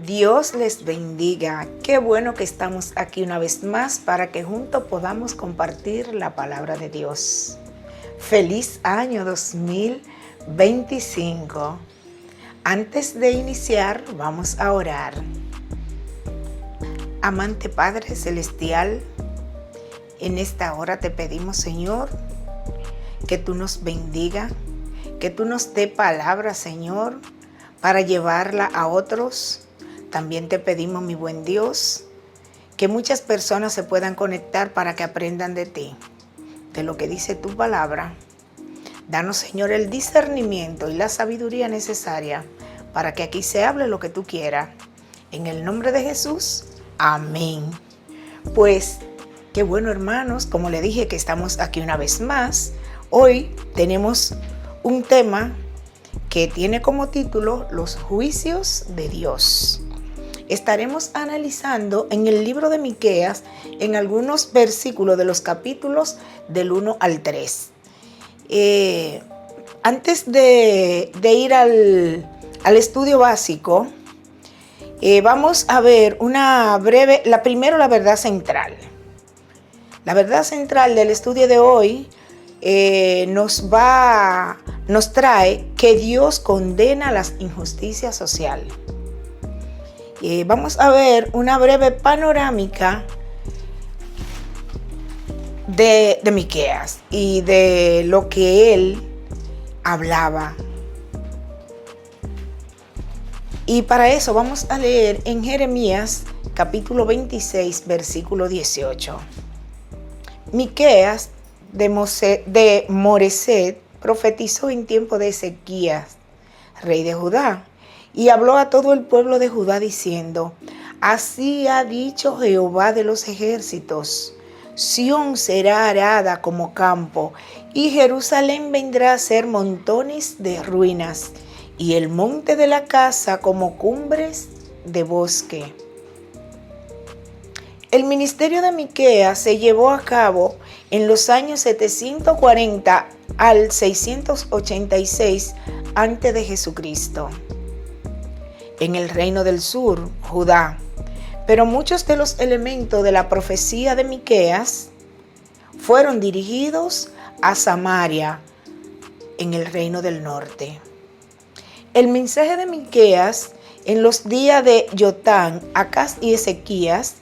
Dios les bendiga. Qué bueno que estamos aquí una vez más para que juntos podamos compartir la palabra de Dios. Feliz año 2025. Antes de iniciar, vamos a orar. Amante Padre Celestial, en esta hora te pedimos, Señor, que tú nos bendiga, que tú nos dé palabra, Señor, para llevarla a otros. También te pedimos, mi buen Dios, que muchas personas se puedan conectar para que aprendan de ti, de lo que dice tu palabra. Danos, Señor, el discernimiento y la sabiduría necesaria para que aquí se hable lo que tú quieras. En el nombre de Jesús, amén. Pues, qué bueno, hermanos, como le dije que estamos aquí una vez más. Hoy tenemos un tema que tiene como título Los juicios de Dios. Estaremos analizando en el libro de Miqueas en algunos versículos de los capítulos del 1 al 3. Antes de ir al estudio básico, vamos a ver primero la verdad central. La verdad central del estudio de hoy nos trae que Dios condena las injusticias sociales. Vamos a ver una breve panorámica de Miqueas y de lo que él hablaba. Y para eso vamos a leer en Jeremías capítulo 26, versículo 18. Miqueas de Moreset profetizó en tiempo de Ezequías, rey de Judá, y habló a todo el pueblo de Judá diciendo: así ha dicho Jehová de los ejércitos: Sión será arada como campo, y Jerusalén vendrá a ser montones de ruinas, y el monte de la casa como cumbres de bosque. El ministerio de Miqueas se llevó a cabo en los años 740 al 686 antes de Jesucristo, en el reino del sur, Judá. Pero muchos de los elementos de la profecía de Miqueas fueron dirigidos a Samaria, en el reino del norte. El mensaje de Miqueas en los días de Jotán, Acaz y Ezequías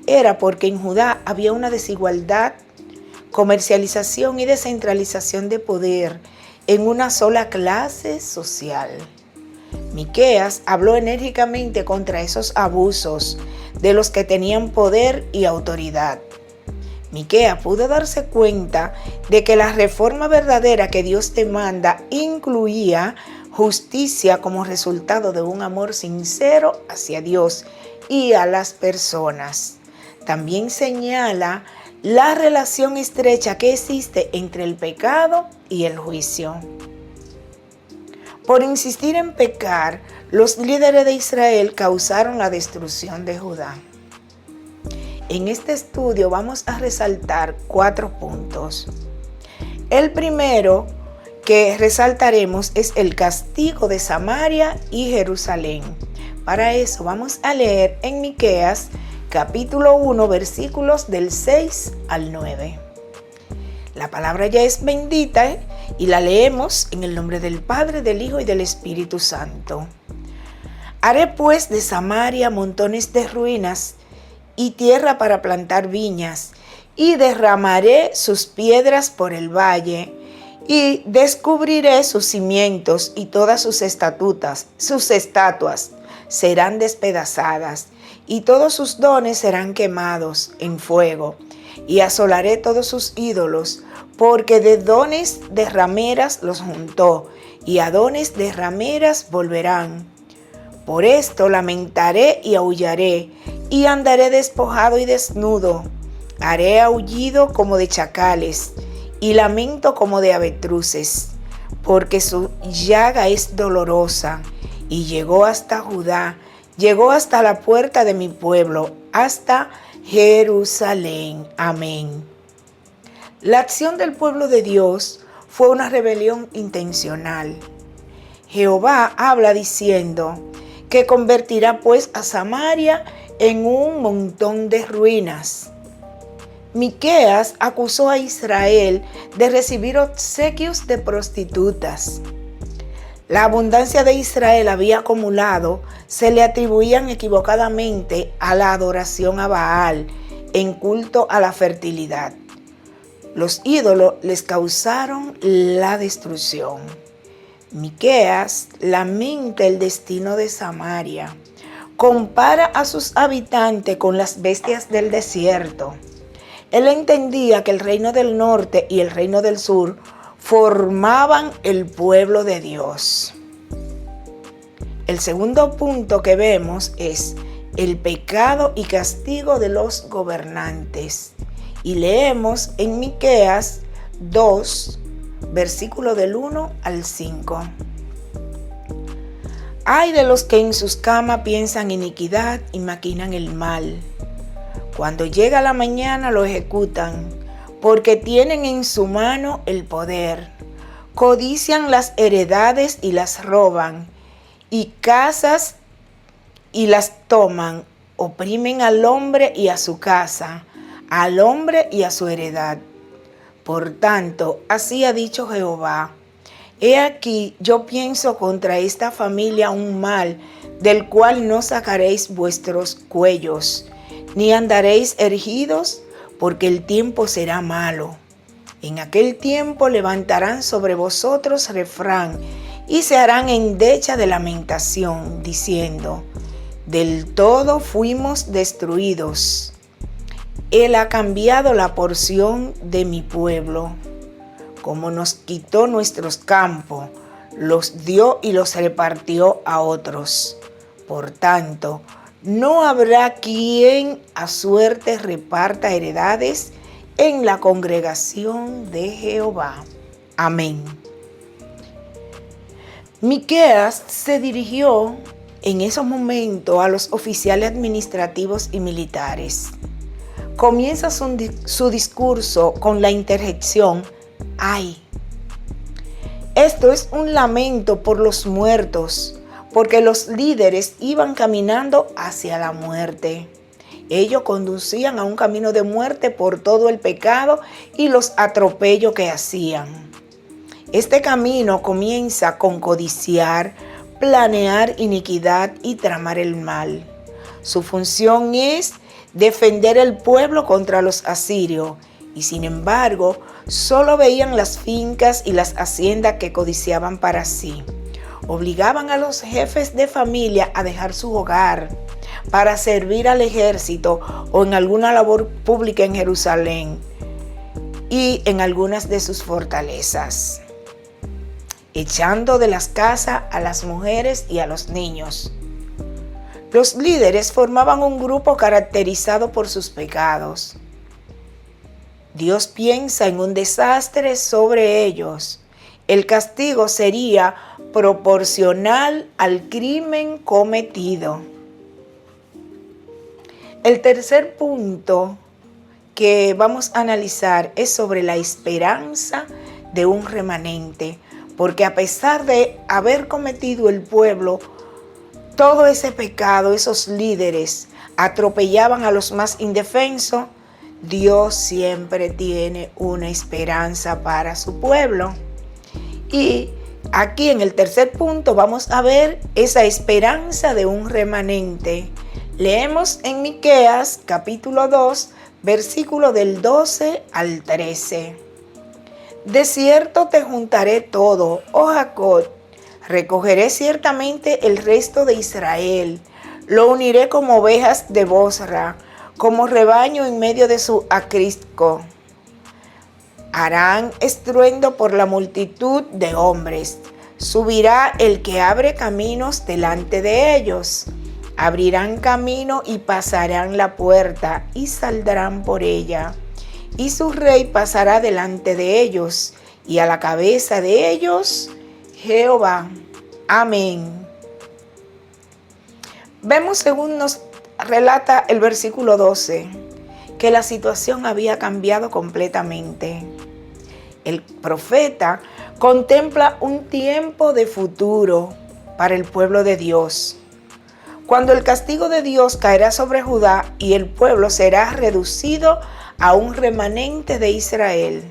era porque en Judá había una desigualdad, comercialización y descentralización de poder en una sola clase social. Miqueas habló enérgicamente contra esos abusos de los que tenían poder y autoridad. Miqueas pudo darse cuenta de que la reforma verdadera que Dios demanda incluía justicia como resultado de un amor sincero hacia Dios y a las personas. También señala la relación estrecha que existe entre el pecado y el juicio. Por insistir en pecar, los líderes de Israel causaron la destrucción de Judá. En este estudio vamos a resaltar 4 puntos. El primero que resaltaremos es el castigo de Samaria y Jerusalén. Para eso vamos a leer en Miqueas capítulo 1, versículos del 6 al 9. La palabra ya es bendita y la leemos en el nombre del Padre, del Hijo y del Espíritu Santo. Haré pues de Samaria montones de ruinas y tierra para plantar viñas, y derramaré sus piedras por el valle, y descubriré sus cimientos, y todas sus estatuas serán despedazadas, y todos sus dones serán quemados en fuego, y asolaré todos sus ídolos, porque de dones de rameras los juntó, y a dones de rameras volverán. Por esto lamentaré y aullaré, y andaré despojado y desnudo. Haré aullido como de chacales, y lamento como de avestruces, porque su llaga es dolorosa, y llegó hasta Judá, llegó hasta la puerta de mi pueblo, hasta Jerusalén. Amén. La acción del pueblo de Dios fue una rebelión intencional. Jehová habla diciendo que convertirá pues a Samaria en un montón de ruinas. Miqueas acusó a Israel de recibir obsequios de prostitutas. La abundancia de Israel había acumulado, se le atribuían equivocadamente a la adoración a Baal en culto a la fertilidad. Los ídolos les causaron la destrucción. Miqueas lamenta el destino de Samaria. Compara a sus habitantes con las bestias del desierto. Él entendía que el reino del norte y el reino del sur formaban el pueblo de Dios. El segundo punto que vemos es el pecado y castigo de los gobernantes. Y leemos en Miqueas 2, versículo del 1 al 5. Ay de los que en sus camas piensan iniquidad y maquinan el mal. Cuando llega la mañana lo ejecutan, porque tienen en su mano el poder. Codician las heredades y las roban, y casas y las toman. Oprimen al hombre y a su casa, al hombre y a su heredad. Por tanto, así ha dicho Jehová: he aquí, yo pienso contra esta familia un mal, del cual no sacaréis vuestros cuellos, ni andaréis erguidos, porque el tiempo será malo. En aquel tiempo levantarán sobre vosotros refrán, y se harán endecha de lamentación, diciendo: del todo fuimos destruidos. Él ha cambiado la porción de mi pueblo. Como nos quitó nuestros campos, los dio y los repartió a otros. Por tanto, no habrá quien a suerte reparta heredades en la congregación de Jehová. Amén. Miqueas se dirigió en esos momentos a los oficiales administrativos y militares. Comienza su discurso con la interjección «ay». Esto es un lamento por los muertos, porque los líderes iban caminando hacia la muerte. Ellos conducían a un camino de muerte por todo el pecado y los atropellos que hacían. Este camino comienza con codiciar, planear iniquidad y tramar el mal. Su función es defender el pueblo contra los asirios, y sin embargo, solo veían las fincas y las haciendas que codiciaban para sí. Obligaban a los jefes de familia a dejar su hogar para servir al ejército o en alguna labor pública en Jerusalén y en algunas de sus fortalezas, echando de las casas a las mujeres y a los niños. Los líderes formaban un grupo caracterizado por sus pecados. Dios piensa en un desastre sobre ellos. El castigo sería proporcional al crimen cometido. El tercer punto que vamos a analizar es sobre la esperanza de un remanente, porque a pesar de haber cometido el pueblo todo ese pecado, esos líderes atropellaban a los más indefensos, Dios siempre tiene una esperanza para su pueblo. Y aquí en el tercer punto vamos a ver esa esperanza de un remanente. Leemos en Miqueas capítulo 2, versículo del 12 al 13. De cierto te juntaré todo, oh Jacob, recogeré ciertamente el resto de Israel, lo uniré como ovejas de Bosra, como rebaño en medio de su aprisco. Harán estruendo por la multitud de hombres. Subirá el que abre caminos delante de ellos. Abrirán camino y pasarán la puerta y saldrán por ella. Y su rey pasará delante de ellos, y a la cabeza de ellos Jehová. Amén. Vemos, según nos relata el versículo 12, que la situación había cambiado completamente. El profeta contempla un tiempo de futuro para el pueblo de Dios. cuando el castigo de Dios caerá sobre Judá y el pueblo será reducido a un remanente de Israel.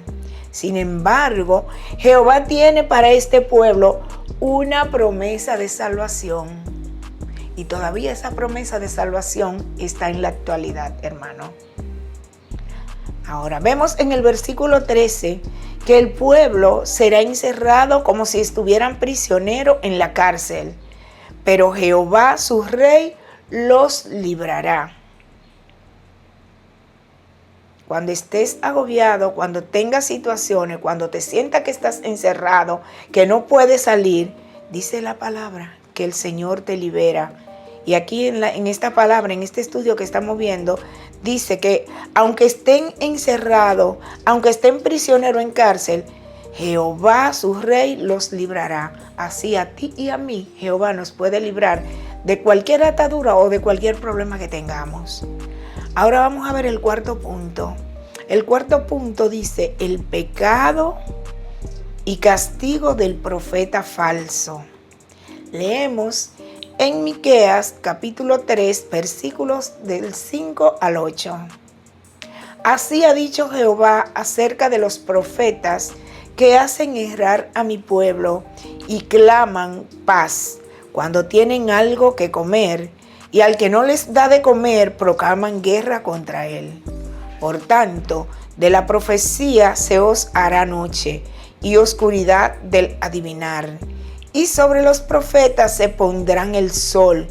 Sin embargo, Jehová tiene para este pueblo una promesa de salvación. Y todavía esa promesa de salvación está en la actualidad, hermano. Ahora vemos en el versículo 13 que el pueblo será encerrado como si estuvieran prisioneros en la cárcel, pero Jehová su rey los librará. Cuando estés agobiado, cuando tengas situaciones, cuando te sientas que estás encerrado, que no puedes salir, dice la palabra que el Señor te libera. Y aquí en esta palabra, en este estudio que estamos viendo, dice que aunque estén encerrados, aunque estén prisioneros en cárcel, Jehová su rey los librará. Así a ti y a mí, Jehová nos puede librar de cualquier atadura o de cualquier problema que tengamos. Ahora vamos a ver el cuarto punto. El cuarto punto dice: el pecado y castigo del profeta falso. Leemos en Miqueas capítulo 3, versículos del 5 al 8. Así ha dicho Jehová acerca de los profetas que hacen errar a mi pueblo y claman paz cuando tienen algo que comer, y al que no les da de comer proclaman guerra contra él. Por tanto, de la profecía se os hará noche y oscuridad del adivinar. Y sobre los profetas se pondrán el sol,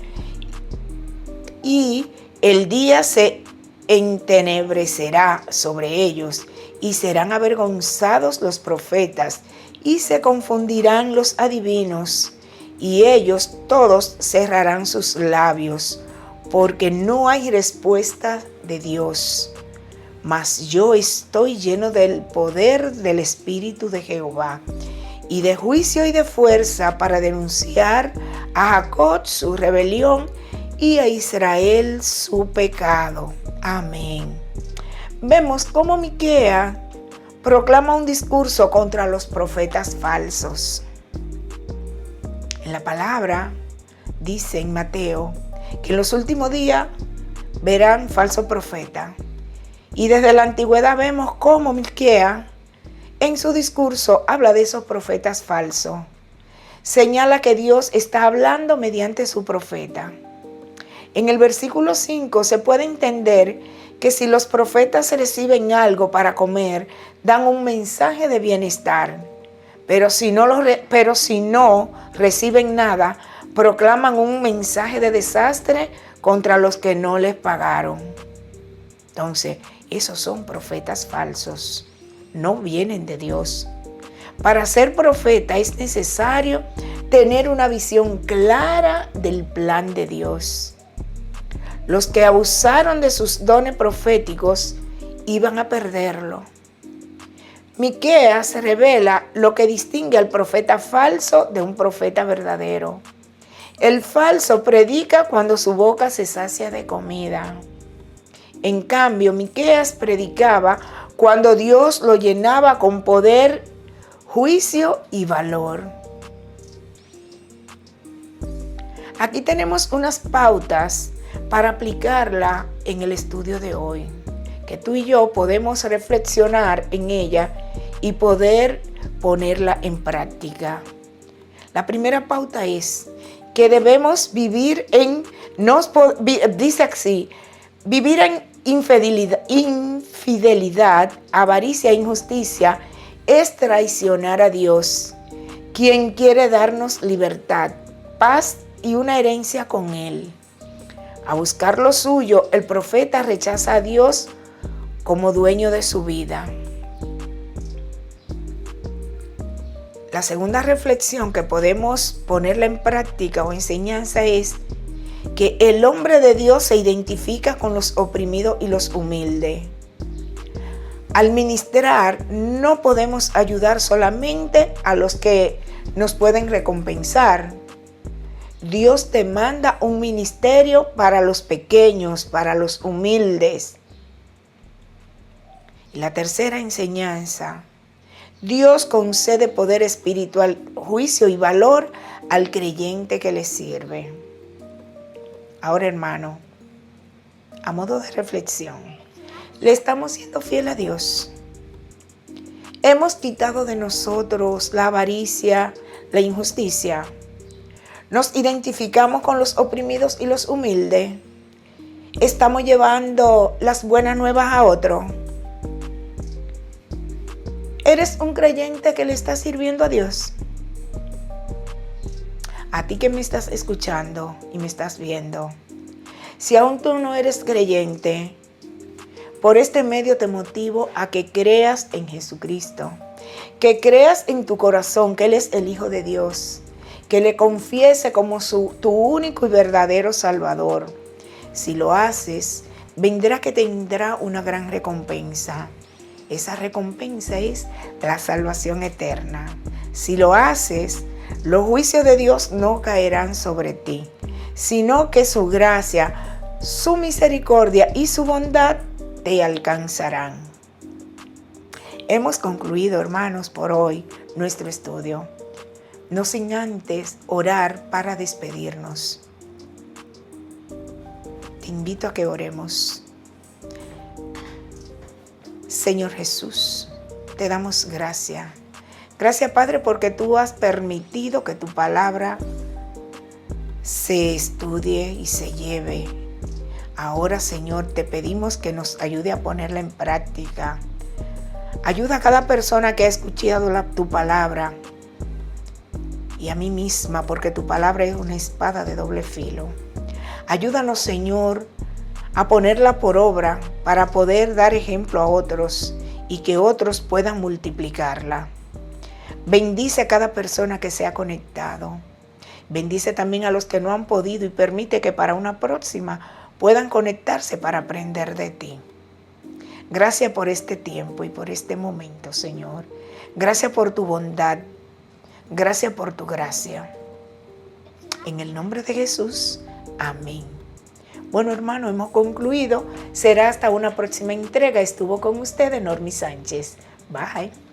y el día se entenebrecerá sobre ellos, y serán avergonzados los profetas, y se confundirán los adivinos, y ellos todos cerrarán sus labios, porque no hay respuesta de Dios. Mas yo estoy lleno del poder del Espíritu de Jehová, y de juicio y de fuerza, para denunciar a Jacob su rebelión y a Israel su pecado. Amén. Vemos cómo Miqueas proclama un discurso contra los profetas falsos. En la palabra dice en Mateo que en los últimos días verán falso profeta. Y desde la antigüedad vemos cómo Miqueas en su discurso habla de esos profetas falsos. Señala que Dios está hablando mediante su profeta. En el versículo 5 se puede entender que si los profetas reciben algo para comer, dan un mensaje de bienestar. Pero si no reciben nada, proclaman un mensaje de desastre contra los que no les pagaron. Entonces, esos son profetas falsos. No vienen de Dios. Para ser profeta es necesario tener una visión clara del plan de Dios. Los que abusaron de sus dones proféticos iban a perderlo. Miqueas revela lo que distingue al profeta falso de un profeta verdadero. El falso predica cuando su boca se sacia de comida. En cambio, Miqueas predicaba cuando Dios lo llenaba con poder, juicio y valor. Aquí tenemos unas pautas para aplicarla en el estudio de hoy, que tú y yo podemos reflexionar en ella y poder ponerla en práctica. La primera pauta es que debemos vivir en infidelidad, avaricia e injusticia es traicionar a Dios, quien quiere darnos libertad, paz y una herencia con Él. A buscar lo suyo, el profeta rechaza a Dios como dueño de su vida. La segunda reflexión que podemos ponerla en práctica o enseñanza es que el hombre de Dios se identifica con los oprimidos y los humildes. Al ministrar, no podemos ayudar solamente a los que nos pueden recompensar. Dios te manda un ministerio para los pequeños, para los humildes. Y la tercera enseñanza: Dios concede poder espiritual, juicio y valor al creyente que le sirve. Ahora, hermano, a modo de reflexión, ¿le estamos siendo fiel a Dios? ¿Hemos quitado de nosotros la avaricia, la injusticia? ¿Nos identificamos con los oprimidos y los humildes? ¿Estamos llevando las buenas nuevas a otro? ¿Eres un creyente que le está sirviendo a Dios? A ti que me estás escuchando y me estás viendo, si aún tú no eres creyente, por este medio te motivo a que creas en Jesucristo, que creas en tu corazón que Él es el Hijo de Dios, que le confiese como tu único y verdadero Salvador. Si lo haces, vendrá que tendrá una gran recompensa. Esa recompensa es la salvación eterna. Si lo haces, los juicios de Dios no caerán sobre ti, sino que su gracia, su misericordia y su bondad te alcanzarán. Hemos concluido, hermanos, por hoy nuestro estudio, no sin antes orar para despedirnos. Te invito a que oremos. Señor Jesús, te damos gracias. Gracias, Padre, porque tú has permitido que tu palabra se estudie y se lleve. Ahora, Señor, te pedimos que nos ayude a ponerla en práctica. Ayuda a cada persona que ha escuchado tu palabra y a mí misma, porque tu palabra es una espada de doble filo. Ayúdanos, Señor, a ponerla por obra para poder dar ejemplo a otros y que otros puedan multiplicarla. Bendice a cada persona que se ha conectado. Bendice también a los que no han podido y permite que para una próxima puedan conectarse para aprender de ti. Gracias por este tiempo y por este momento, Señor. Gracias por tu bondad. Gracias por tu gracia. En el nombre de Jesús, amén. Bueno, hermano, hemos concluido. Será hasta una próxima entrega. Estuvo con ustedes Normi Sánchez. Bye.